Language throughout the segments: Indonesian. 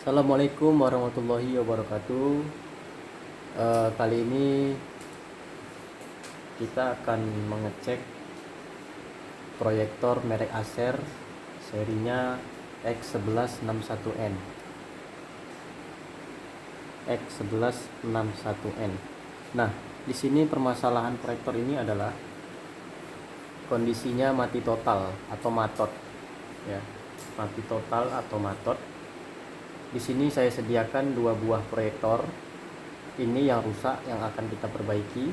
Assalamualaikum warahmatullahi wabarakatuh. Kali ini kita akan mengecek proyektor merek Acer serinya X1161N. X1161N. Nah, di sini permasalahan proyektor ini adalah kondisinya mati total atau matot, ya. Mati total atau matot. Di sini saya sediakan dua buah proyektor. Ini yang rusak yang akan kita perbaiki,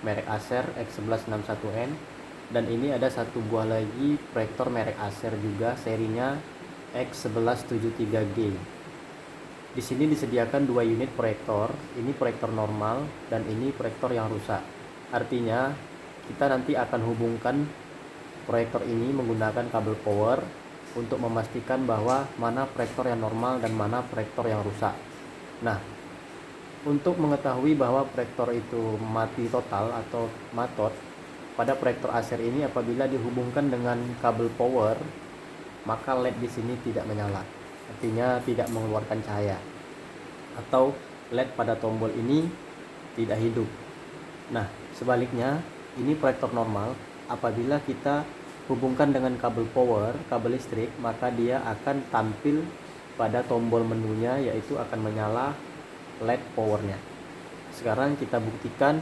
merek Acer X1161N, dan ini ada satu buah lagi proyektor merek Acer juga serinya X1173G. Di sini disediakan dua unit proyektor, ini proyektor normal dan ini proyektor yang rusak. Artinya kita nanti akan hubungkan proyektor ini menggunakan kabel power untuk memastikan bahwa mana proyektor yang normal dan mana proyektor yang rusak. Nah, untuk mengetahui bahwa proyektor itu mati total atau matot pada proyektor Acer ini, apabila dihubungkan dengan kabel power, maka LED di sini tidak menyala. Artinya tidak mengeluarkan cahaya. Atau LED pada tombol ini tidak hidup. Nah, sebaliknya, ini proyektor normal. Apabila kita hubungkan dengan kabel power, kabel listrik, maka dia akan tampil pada tombol menunya, yaitu akan menyala LED powernya. Sekarang kita buktikan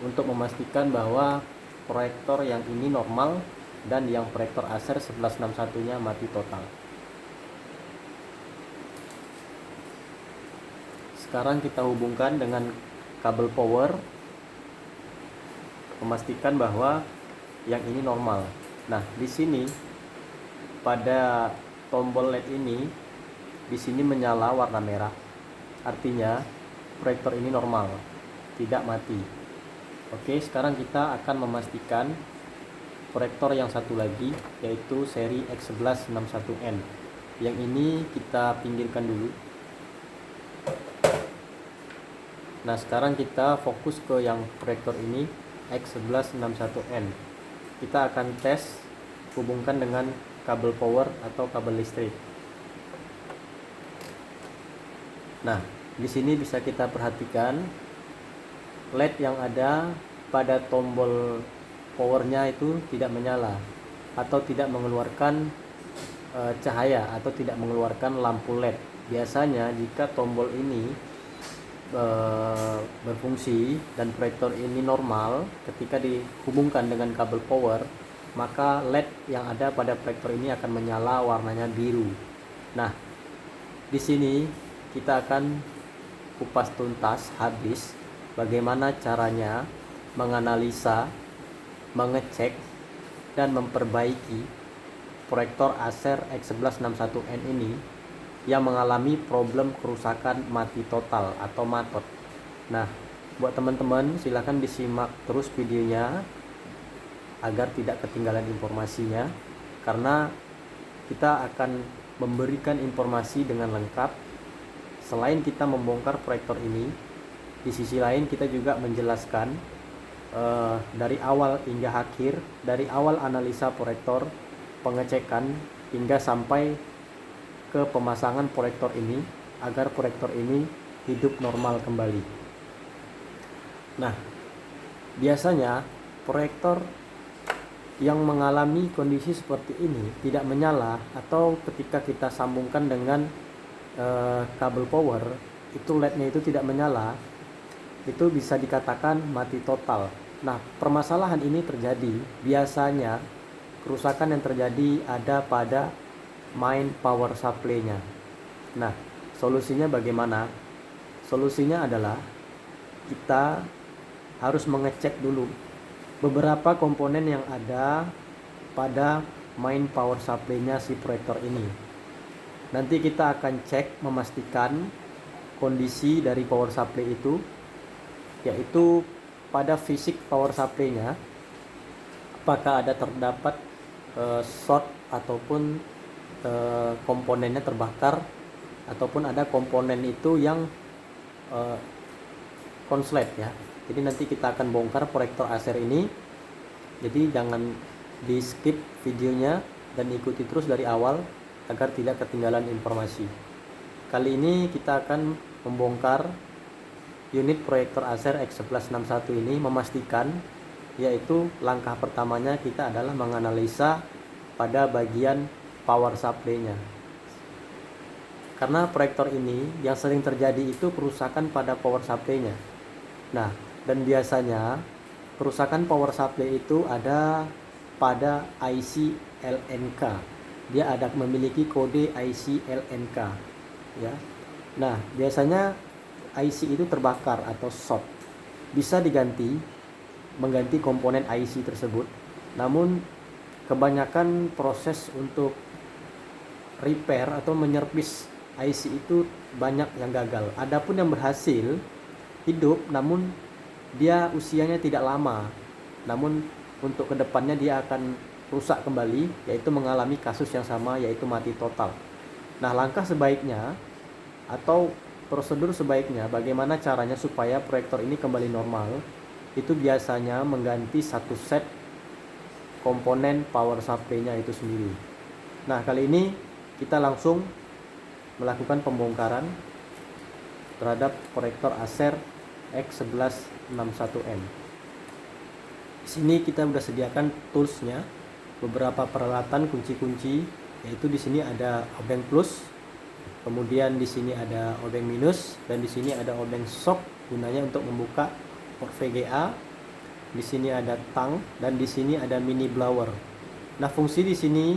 untuk memastikan bahwa proyektor yang ini normal dan yang proyektor Acer 1161-nya mati total. Sekarang kita hubungkan dengan kabel power, memastikan bahwa yang ini normal. Nah, di sini pada tombol LED ini di sini menyala warna merah. Artinya proyektor ini normal, tidak mati. Oke, sekarang kita akan memastikan proyektor yang satu lagi, yaitu seri X1161N. Yang ini kita pinggirkan dulu. Nah, sekarang kita fokus ke yang proyektor ini X1161N. Kita akan tes hubungkan dengan kabel power atau kabel listrik. Nah, di sini bisa kita perhatikan LED yang ada pada tombol powernya itu tidak menyala atau tidak mengeluarkan cahaya atau tidak mengeluarkan lampu LED. Biasanya jika tombol ini berfungsi dan proyektor ini normal, ketika dihubungkan dengan kabel power, maka LED yang ada pada proyektor ini akan menyala warnanya biru. Nah, di sini kita akan kupas tuntas habis bagaimana caranya menganalisa, mengecek dan memperbaiki proyektor Acer X1161N ini yang mengalami problem kerusakan mati total atau matot. Nah, buat teman-teman silahkan disimak terus videonya agar tidak ketinggalan informasinya, karena kita akan memberikan informasi dengan lengkap. Selain kita membongkar proyektor ini, di sisi lain kita juga menjelaskan dari awal hingga akhir, dari awal analisa proyektor, pengecekan hingga sampai ke pemasangan proyektor ini agar proyektor ini hidup normal kembali. Nah, biasanya proyektor yang mengalami kondisi seperti ini tidak menyala, atau ketika kita sambungkan dengan kabel power, itu LED-nya itu tidak menyala, itu bisa dikatakan mati total. Nah, permasalahan ini terjadi biasanya, kerusakan yang terjadi ada pada main power supply-nya. Nah, solusinya bagaimana? Solusinya adalah kita harus mengecek dulu beberapa komponen yang ada pada main power supply-nya si proyektor ini. Nanti kita akan cek memastikan kondisi dari power supply itu, yaitu pada fisik power supply-nya apakah ada terdapat short ataupun komponennya terbakar, ataupun ada komponen itu yang konslet, ya. Jadi nanti kita akan bongkar proyektor Acer ini. Jadi jangan di skip videonya dan ikuti terus dari awal agar tidak ketinggalan informasi. Kali ini kita akan membongkar unit proyektor Acer X1161 ini, memastikan, yaitu langkah pertamanya kita adalah menganalisa pada bagian power supply-nya. Karena proyektor ini yang sering terjadi itu kerusakan pada power supply-nya. Nah, dan biasanya kerusakan power supply itu ada pada IC LNK. Dia ada memiliki kode IC LNK, ya. Nah, biasanya IC itu terbakar atau short. Bisa mengganti komponen IC tersebut. Namun kebanyakan proses untuk repair atau menyervis IC itu banyak yang gagal. Adapun yang berhasil hidup, namun dia usianya tidak lama. Namun untuk kedepannya dia akan rusak kembali, yaitu mengalami kasus yang sama, yaitu mati total. Nah, langkah sebaiknya atau prosedur sebaiknya bagaimana caranya supaya proyektor ini kembali normal, itu biasanya mengganti satu set komponen power supply-nya itu sendiri. Nah, kali ini kita langsung melakukan pembongkaran terhadap proyektor Acer X1161M. Di sini kita sudah sediakan toolsnya, beberapa peralatan kunci-kunci, yaitu di sini ada obeng plus, kemudian di sini ada obeng minus, dan di sini ada obeng shock gunanya untuk membuka port VGA. Di sini ada tang, dan di sini ada mini blower. Nah, fungsi di sini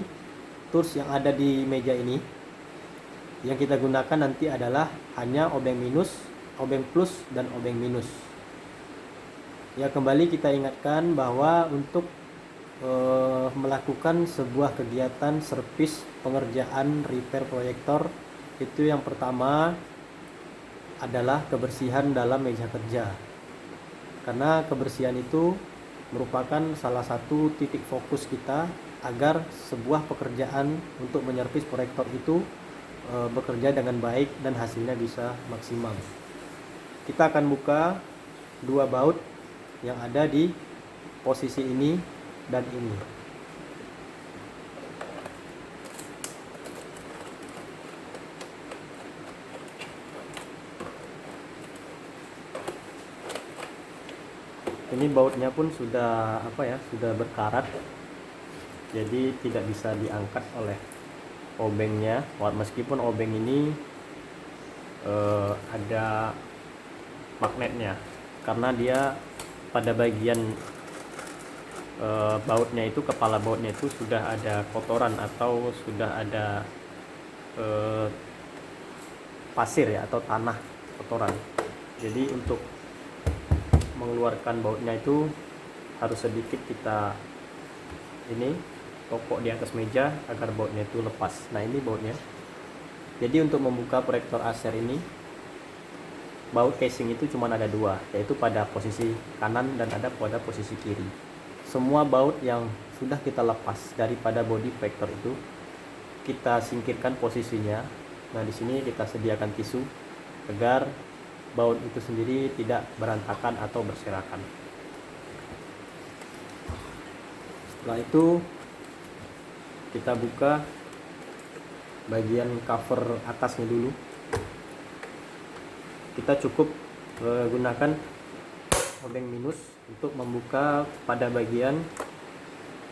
tools yang ada di meja ini yang kita gunakan nanti adalah hanya obeng minus, obeng plus, dan obeng minus. Ya, kembali kita ingatkan bahwa untuk melakukan sebuah kegiatan servis pengerjaan repair proyektor, itu yang pertama adalah kebersihan dalam meja kerja. Karena kebersihan itu merupakan salah satu titik fokus kita agar sebuah pekerjaan untuk menyervis proyektor itu bekerja dengan baik dan hasilnya bisa maksimal. Kita akan buka dua baut yang ada di posisi ini dan ini. Ini bautnya pun sudah sudah berkarat, jadi tidak bisa diangkat oleh obengnya. Meskipun obeng ini ada magnetnya, karena dia pada bagian bautnya itu, kepala bautnya itu sudah ada kotoran atau sudah ada pasir ya, atau tanah kotoran. Jadi untuk mengeluarkan bautnya itu harus sedikit kita topok di atas meja agar bautnya itu lepas. Nah, ini bautnya. Jadi untuk membuka proyektor Acer ini, baut casing itu cuma ada dua, yaitu pada posisi kanan dan ada pada posisi kiri. Semua baut yang sudah kita lepas daripada bodi proyektor itu kita singkirkan posisinya. Nah, di sini kita sediakan tisu agar baut itu sendiri tidak berantakan atau berserakan. Setelah itu kita buka bagian cover atasnya dulu. Kita cukup gunakan obeng minus untuk membuka pada bagian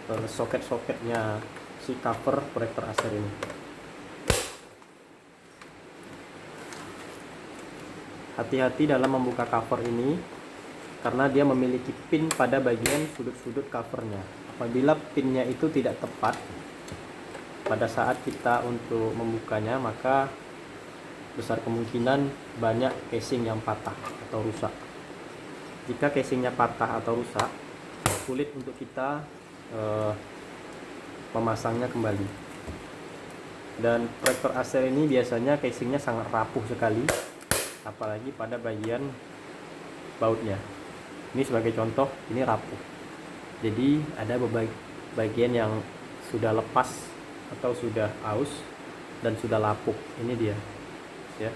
soket-soketnya si cover proyektor Acer ini. Hati-hati dalam membuka cover ini karena dia memiliki pin pada bagian sudut-sudut covernya. Apabila pinnya itu tidak tepat pada saat kita untuk membukanya, maka besar kemungkinan banyak casing yang patah atau rusak. Jika casingnya patah atau rusak, sulit untuk kita memasangnya kembali. Dan proyektor Acer ini biasanya casingnya sangat rapuh sekali, apalagi pada bagian bautnya. Ini sebagai contoh, ini rapuh. Jadi ada bagian yang sudah lepas atau sudah aus dan sudah lapuk. Ini dia, ya.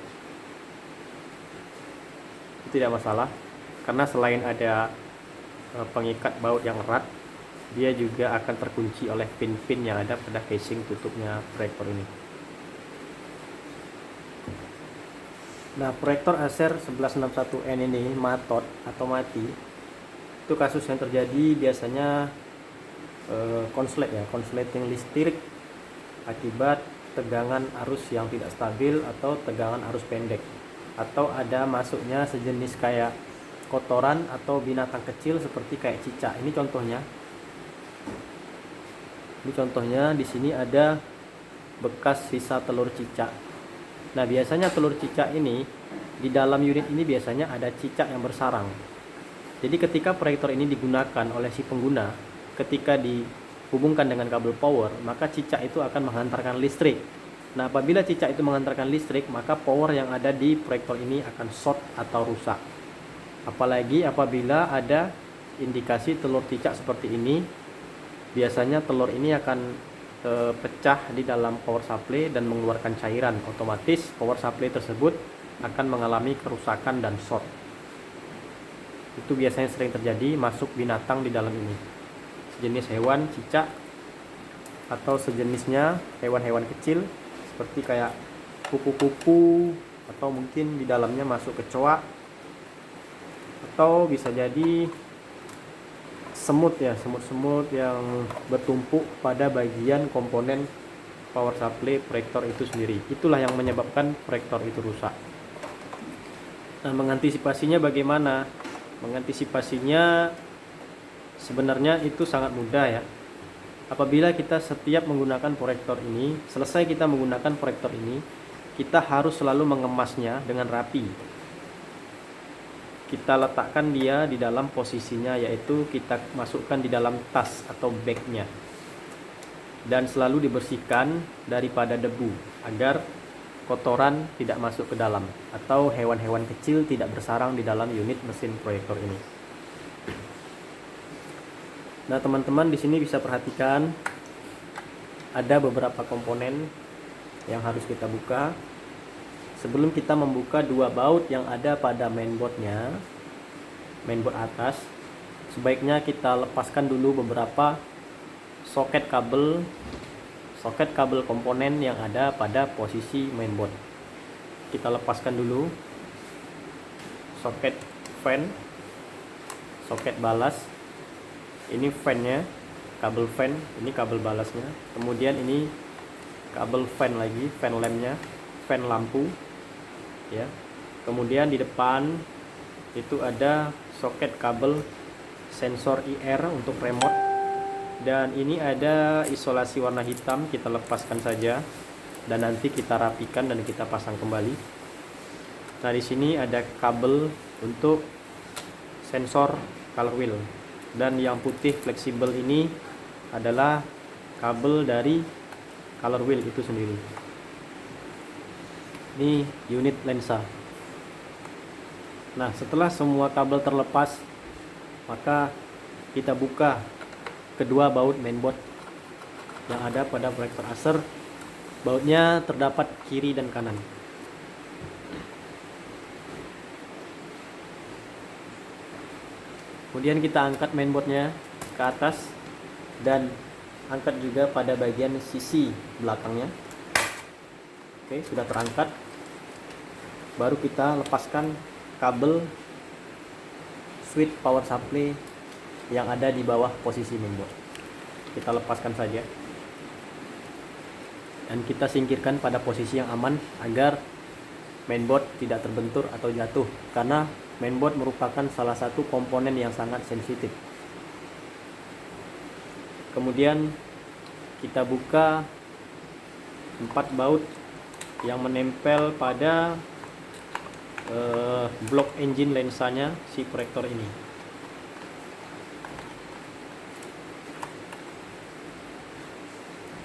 Itu tidak masalah, karena selain ada pengikat baut yang erat, dia juga akan terkunci oleh pin-pin yang ada pada casing tutupnya proyektor ini. Nah, proyektor Acer 1161N ini matot atau mati. Itu kasus yang terjadi biasanya konslet ya, konsleting listrik akibat tegangan arus yang tidak stabil atau tegangan arus pendek, atau ada masuknya sejenis kayak kotoran atau binatang kecil seperti kayak cicak. Ini contohnya di sini ada bekas sisa telur cicak. Nah, biasanya telur cicak ini di dalam unit ini biasanya ada cicak yang bersarang. Jadi ketika proyektor ini digunakan oleh si pengguna, ketika dihubungkan dengan kabel power, maka cicak itu akan menghantarkan listrik. Nah, apabila cicak itu menghantarkan listrik, maka power yang ada di proyektor ini akan short atau rusak. Apalagi apabila ada indikasi telur cicak seperti ini, biasanya telur ini akan pecah di dalam power supply dan mengeluarkan cairan. Otomatis power supply tersebut akan mengalami kerusakan dan short. Itu biasanya sering terjadi, masuk binatang di dalam ini, sejenis hewan cicak atau sejenisnya hewan-hewan kecil seperti kayak kupu-kupu, atau mungkin di dalamnya masuk kecoa, atau bisa jadi semut ya, semut-semut yang bertumpuk pada bagian komponen power supply proyektor itu sendiri. Itulah yang menyebabkan proyektor itu rusak. Nah, mengantisipasinya bagaimana? Mengantisipasinya sebenarnya itu sangat mudah ya. Apabila kita setiap menggunakan proyektor ini, selesai kita menggunakan proyektor ini, kita harus selalu mengemasnya dengan rapi. Kita letakkan dia di dalam posisinya, yaitu kita masukkan di dalam tas atau bagnya, dan selalu dibersihkan daripada debu agar kotoran tidak masuk ke dalam atau hewan-hewan kecil tidak bersarang di dalam unit mesin proyektor ini. Nah, teman-teman di sini bisa perhatikan ada beberapa komponen yang harus kita buka. Sebelum kita membuka dua baut yang ada pada mainboardnya, mainboard atas, sebaiknya kita lepaskan dulu beberapa soket kabel komponen yang ada pada posisi mainboard. Kita lepaskan dulu soket fan, soket balas. Ini fan-nya, kabel fan, ini kabel balasnya. Kemudian ini kabel fan lagi, fan lampnya, fan lampu. Ya. Kemudian di depan itu ada soket kabel sensor IR untuk remote, dan ini ada isolasi warna hitam. Kita lepaskan saja dan nanti kita rapikan dan kita pasang kembali. Nah, di sini ada kabel untuk sensor color wheel, dan yang putih fleksibel ini adalah kabel dari color wheel itu sendiri. Ini unit lensa. Nah, setelah semua kabel terlepas, maka kita buka kedua baut mainboard yang ada pada proyektor Acer. Bautnya terdapat kiri dan kanan. Kemudian kita angkat mainboardnya ke atas dan angkat juga pada bagian sisi belakangnya. Oke, sudah terangkat. Baru kita lepaskan kabel switch power supply yang ada di bawah posisi mainboard. Kita lepaskan saja dan kita singkirkan pada posisi yang aman agar mainboard tidak terbentur atau jatuh, karena mainboard merupakan salah satu komponen yang sangat sensitif. Kemudian kita buka 4 baut yang menempel pada blok engine lensanya si proyektor ini.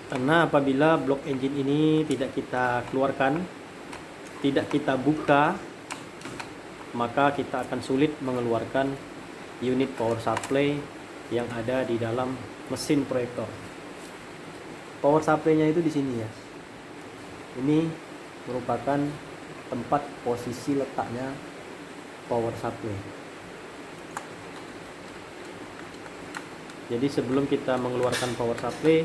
Karena apabila blok engine ini tidak kita keluarkan, tidak kita buka, maka kita akan sulit mengeluarkan unit power supply yang ada di dalam mesin proyektor. Power supply-nya itu di sini ya. Ini merupakan tempat posisi letaknya power supply. Jadi sebelum kita mengeluarkan power supply,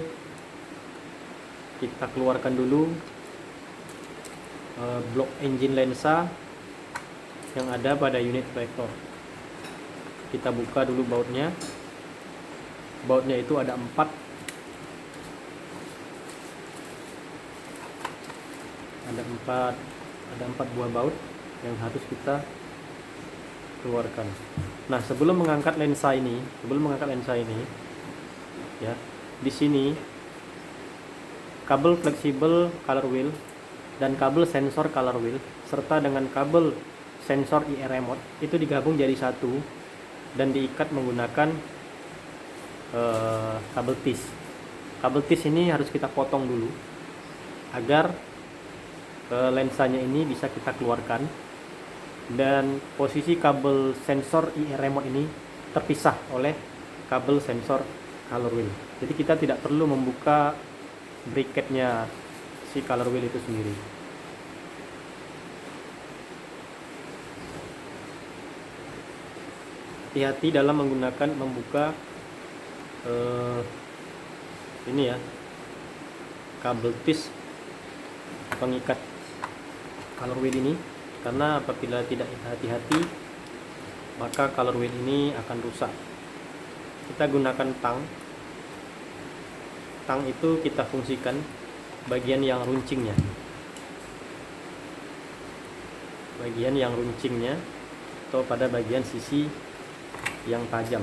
kita keluarkan dulu blok engine lensa yang ada pada unit proyektor. Kita buka dulu bautnya. Bautnya itu ada 4. Ada 4 buah baut yang harus kita keluarkan. Nah, sebelum mengangkat lensa ini, ya, di sini kabel fleksibel color wheel dan kabel sensor color wheel serta dengan kabel sensor IR remote itu digabung jadi satu dan diikat menggunakan kabel tis. Kabel tis ini harus kita potong dulu agar lensanya ini bisa kita keluarkan, dan posisi kabel sensor IR remote ini terpisah oleh kabel sensor color wheel. Jadi kita tidak perlu membuka bracketnya si color wheel itu sendiri. Hati-hati dalam membuka ini ya, kabel tis pengikat color wheel ini, karena apabila tidak hati-hati maka color wheel ini akan rusak. Kita gunakan tang itu kita fungsikan bagian yang runcingnya atau pada bagian sisi yang tajam.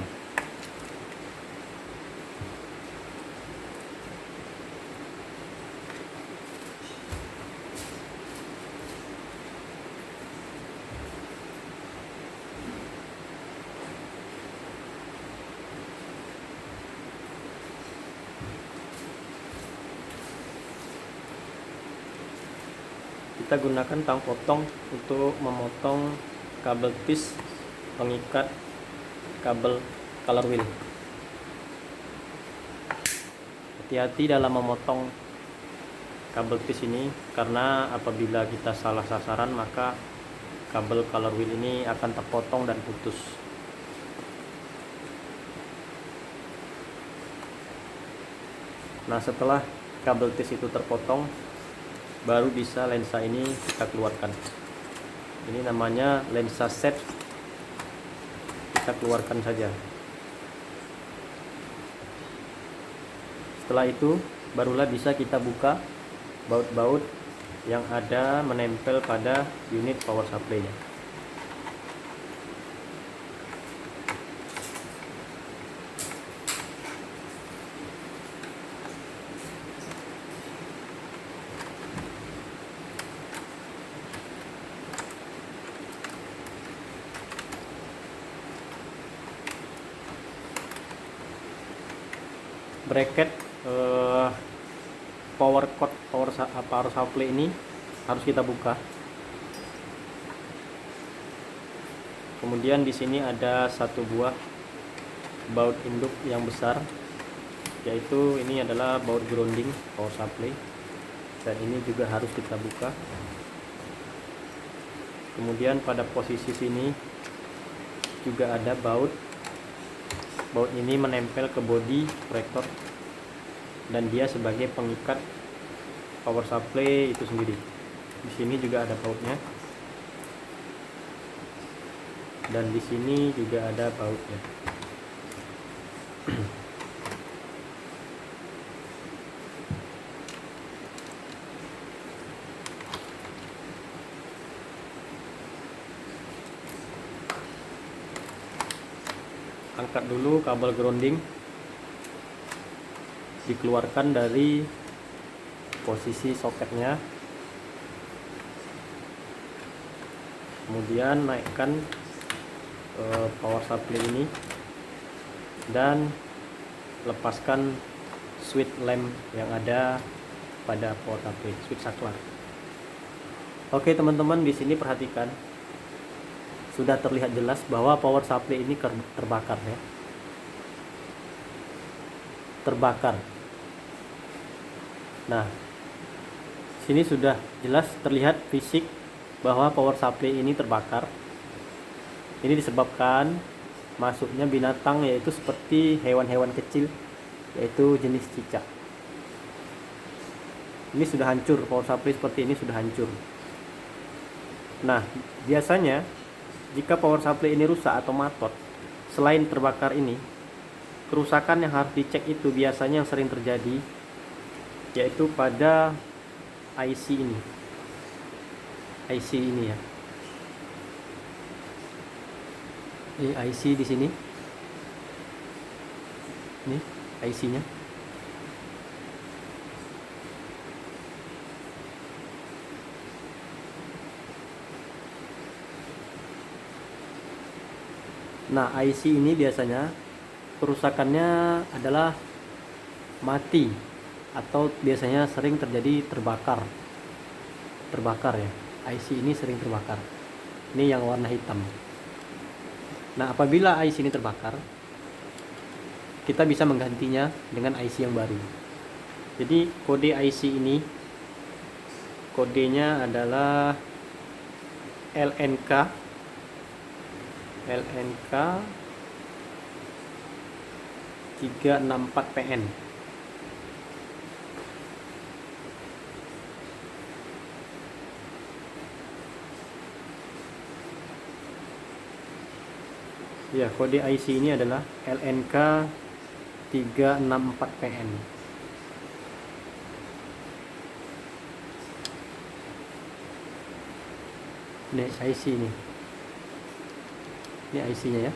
Kita gunakan tang potong untuk memotong kabel tis pengikat kabel color wheel. Hati-hati dalam memotong kabel tis ini, karena apabila kita salah sasaran maka kabel color wheel ini akan terpotong dan putus. Nah, setelah kabel tis itu terpotong, baru bisa lensa ini kita keluarkan. Ini namanya lensa set. Kita keluarkan saja. Setelah itu barulah bisa kita buka baut-baut yang ada menempel pada unit power supply-nya. Bracket power cord power supply ini harus kita buka. Kemudian di sini ada satu buah baut induk yang besar, yaitu ini adalah baut grounding power supply, dan ini juga harus kita buka. Kemudian pada posisi sini juga ada baut ini menempel ke bodi proyektor, dan dia sebagai pengikat power supply itu sendiri. Di sini juga ada bautnya, dan di sini juga ada bautnya. Angkat dulu kabel grounding, dikeluarkan dari posisi soketnya, kemudian naikkan power supply ini dan lepaskan switch lamp yang ada pada power supply, switch saklar. Oke teman-teman, di sini perhatikan, sudah terlihat jelas bahwa power supply ini terbakar ya. Terbakar. Nah, sini sudah jelas terlihat fisik bahwa power supply ini terbakar. Ini disebabkan masuknya binatang, yaitu seperti hewan-hewan kecil, yaitu jenis cicak. Ini sudah hancur, power supply seperti ini sudah hancur. Nah, biasanya Jika power supply ini rusak atau matot, selain terbakar ini, kerusakan yang harus dicek itu biasanya yang sering terjadi yaitu pada IC ini. IC ini ya. Ini IC di sini. Ini IC-nya. Nah, IC ini biasanya kerusakannya adalah mati atau biasanya sering terjadi terbakar ya. IC ini sering terbakar. Ini yang warna hitam. Nah, apabila IC ini terbakar, kita bisa menggantinya dengan IC yang baru. Jadi kode IC ini, kodenya adalah LNK 364PN. Ya, kode IC ini adalah LNK 364PN. Ini IC ini. Ini IC-nya ya.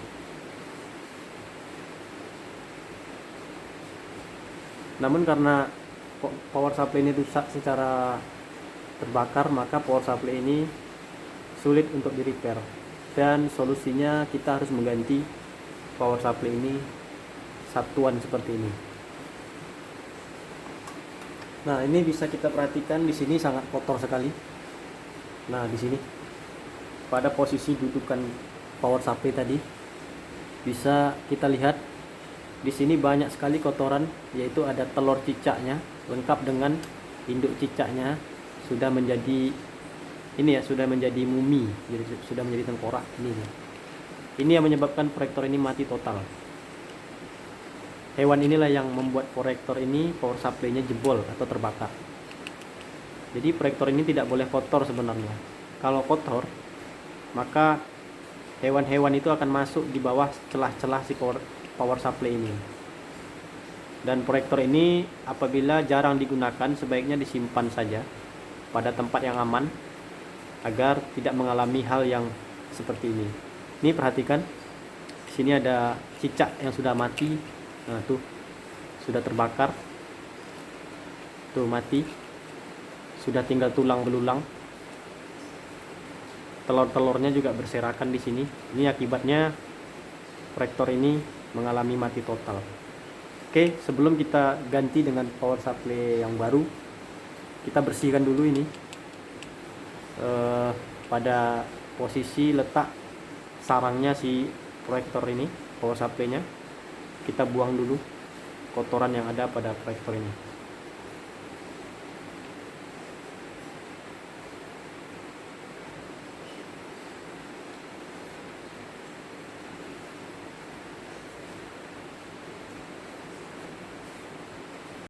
Namun karena power supply ini rusak secara terbakar, maka power supply ini sulit untuk di repair, dan solusinya kita harus mengganti power supply ini satuan seperti ini. Nah, ini bisa kita perhatikan di sini sangat kotor sekali. Nah, di sini pada posisi dudukan power supply tadi bisa kita lihat di sini banyak sekali kotoran, yaitu ada telur cicaknya lengkap dengan induk cicaknya sudah menjadi ini ya, sudah menjadi mumi, jadi sudah menjadi tengkorak ini. Ini yang menyebabkan proyektor ini mati total. Hewan inilah yang membuat proyektor ini power supply-nya jebol atau terbakar. Jadi proyektor ini tidak boleh kotor sebenarnya. Kalau kotor, maka hewan-hewan itu akan masuk di bawah celah-celah si power supply ini. Dan proyektor ini apabila jarang digunakan, sebaiknya disimpan saja pada tempat yang aman agar tidak mengalami hal yang seperti ini. Ini perhatikan, di sini ada cicak yang sudah mati. Nah, tuh sudah terbakar, tuh mati, sudah tinggal tulang belulang. Telur-telurnya juga berserakan di sini. Ini akibatnya proyektor ini mengalami mati total. Oke, sebelum kita ganti dengan power supply yang baru, kita bersihkan dulu ini pada posisi letak sarangnya si proyektor ini, power supply-nya. Kita buang dulu kotoran yang ada pada proyektor ini.